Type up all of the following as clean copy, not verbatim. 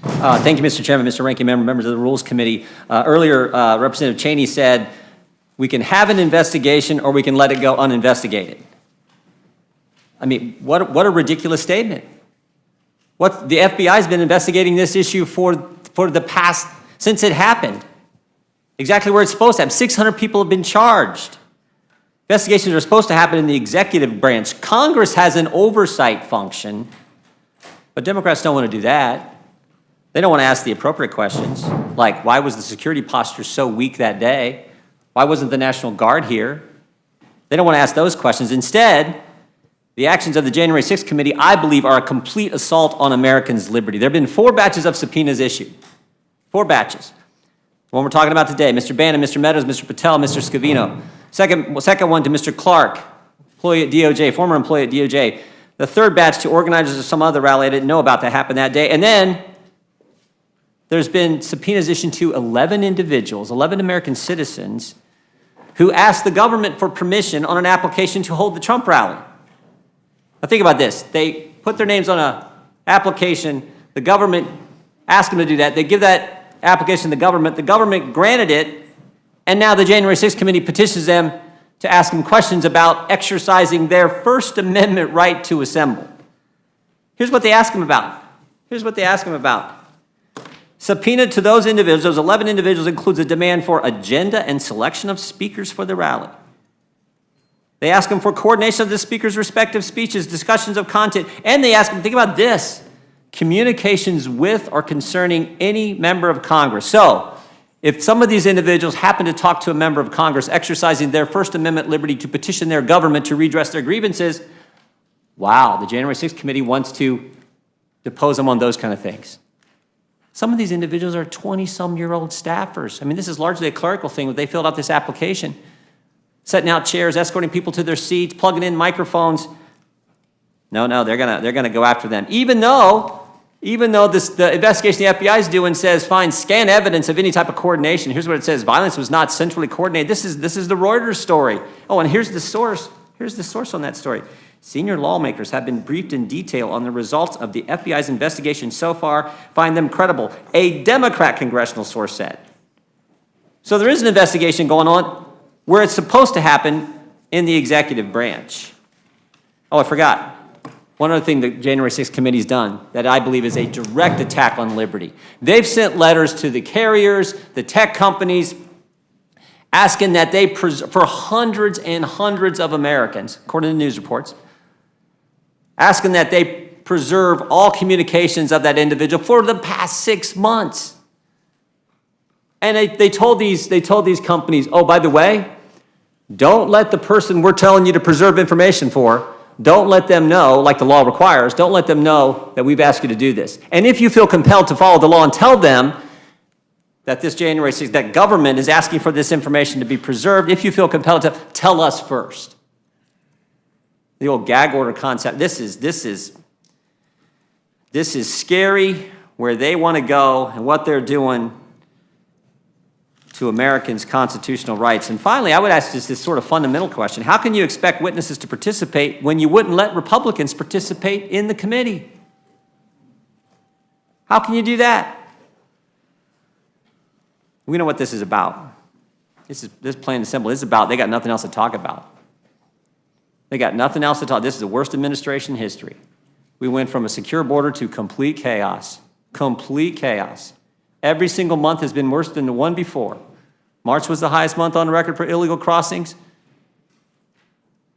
Thank you, Mr. Chairman, Mr. Ranking Member, members of the Rules Committee. Earlier, Representative Cheney said we can have an investigation or we can let it go uninvestigated. I mean, what a ridiculous statement. The FBI's been investigating this issue for the past, since it happened. Exactly where it's supposed to happen. 600 people have been charged. Investigations are supposed to happen in the executive branch. Congress has an oversight function, but Democrats don't want to do that. They don't want to ask the appropriate questions, like why was the security posture so weak that day? Why wasn't the National Guard here? They don't want to ask those questions. Instead, the actions of the January 6th committee, I believe, are a complete assault on Americans' liberty. There have been 4 batches of subpoenas issued. 4 batches. The one we're talking about today, Mr. Bannon, Mr. Meadows, Mr. Patel, Mr. Scavino. Second one to Mr. Clark, employee at DOJ, former employee at DOJ. The 3rd batch to organizers of some other rally I didn't know about that happened that day. And then there's been subpoenas issued to 11 individuals, 11 American citizens, who asked the government for permission on an application to hold the Trump rally. Now think about this. They put their names on an application. The government asked them to do that. They give that application to the government granted it, and now the January 6th committee petitions them to ask them questions about exercising their First Amendment right to assemble. Here's what they ask them about. Subpoena to those individuals, those 11 individuals, includes a demand for agenda and selection of speakers for the rally. They ask them for coordination of the speakers' respective speeches, discussions of content, and they ask them, think about this, communications with or concerning any member of Congress. So, if some of these individuals happen to talk to a member of Congress exercising their First Amendment liberty to petition their government to redress their grievances, wow, the January 6th committee wants to depose them on those kind of things. Some of these individuals are 20-some-year-old staffers. I mean, this is largely a clerical thing, but they filled out this application, setting out chairs, escorting people to their seats, plugging in microphones. No, they're gonna go after them. Even though the investigation the FBI is doing says, fine, scan evidence of any type of coordination. Here's what it says: violence was not centrally coordinated. This is the Reuters story. Oh, and here's the source. Here's the source on that story. Senior lawmakers have been briefed in detail on the results of the FBI's investigation so far, find them credible. A Democrat congressional source said. So there is an investigation going on where it's supposed to happen in the executive branch. Oh, I forgot. One other thing the January 6th committee's done that I believe is a direct attack on liberty. They've sent letters to the carriers, the tech companies, asking that they, for hundreds and hundreds of Americans, according to news reports, asking that they preserve all communications of that individual for the past 6 months. And they told these companies, oh, by the way, don't let the person we're telling you to preserve information for, don't let them know, like the law requires, don't let them know that we've asked you to do this. And if you feel compelled to follow the law and tell them that this January 6th, that government is asking for this information to be preserved, if you feel compelled to, tell us first. The old gag order concept, this is scary where they want to go and what they're doing to Americans' constitutional rights. And finally, I would ask just this sort of fundamental question. How can you expect witnesses to participate when you wouldn't let Republicans participate in the committee? How can you do that? We know what this is about. This is plain and simple. This is about they got nothing else to talk about. They got nothing else to talk. This is the worst administration in history. We went from a secure border to complete chaos. Complete chaos. Every single month has been worse than the one before. March was the highest month on record for illegal crossings,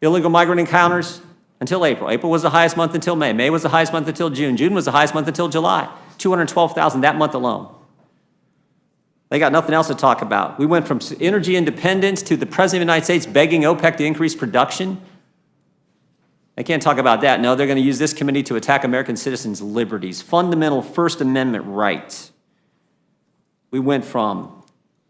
illegal migrant encounters until April. April was the highest month until May. May was the highest month until June. June was the highest month until July. 212,000 that month alone. They got nothing else to talk about. We went from energy independence to the President of the United States begging OPEC to increase production. They can't talk about that. No, they're going to use this committee to attack American citizens' liberties, fundamental First Amendment rights. We went from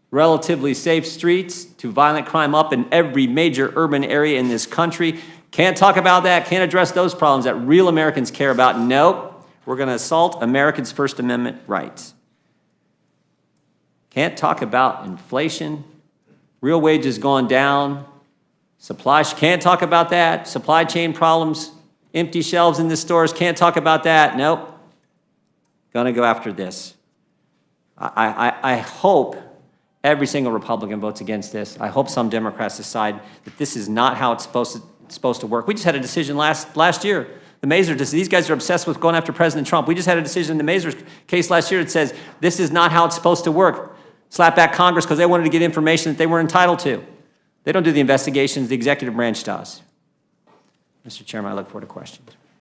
relatively safe streets to violent crime up in every major urban area in this country. Can't talk about that. Can't address those problems that real Americans care about. Nope. We're going to assault Americans' First Amendment rights. Can't talk about inflation. Real wages gone down. Can't talk about that. Supply chain problems Empty shelves in the stores, can't talk about that. Nope. Gonna go after this. I hope every single Republican votes against this. I hope some Democrats decide that this is not how it's supposed to work. We just had a decision last year. The Mazer, these guys are obsessed with going after President Trump. We just had a decision in the Mazer case last year that says this is not how it's supposed to work. Slap back Congress because they wanted to get information that they were entitled to. They don't do the investigations, the executive branch does. Mr. Chairman, I look forward to questions.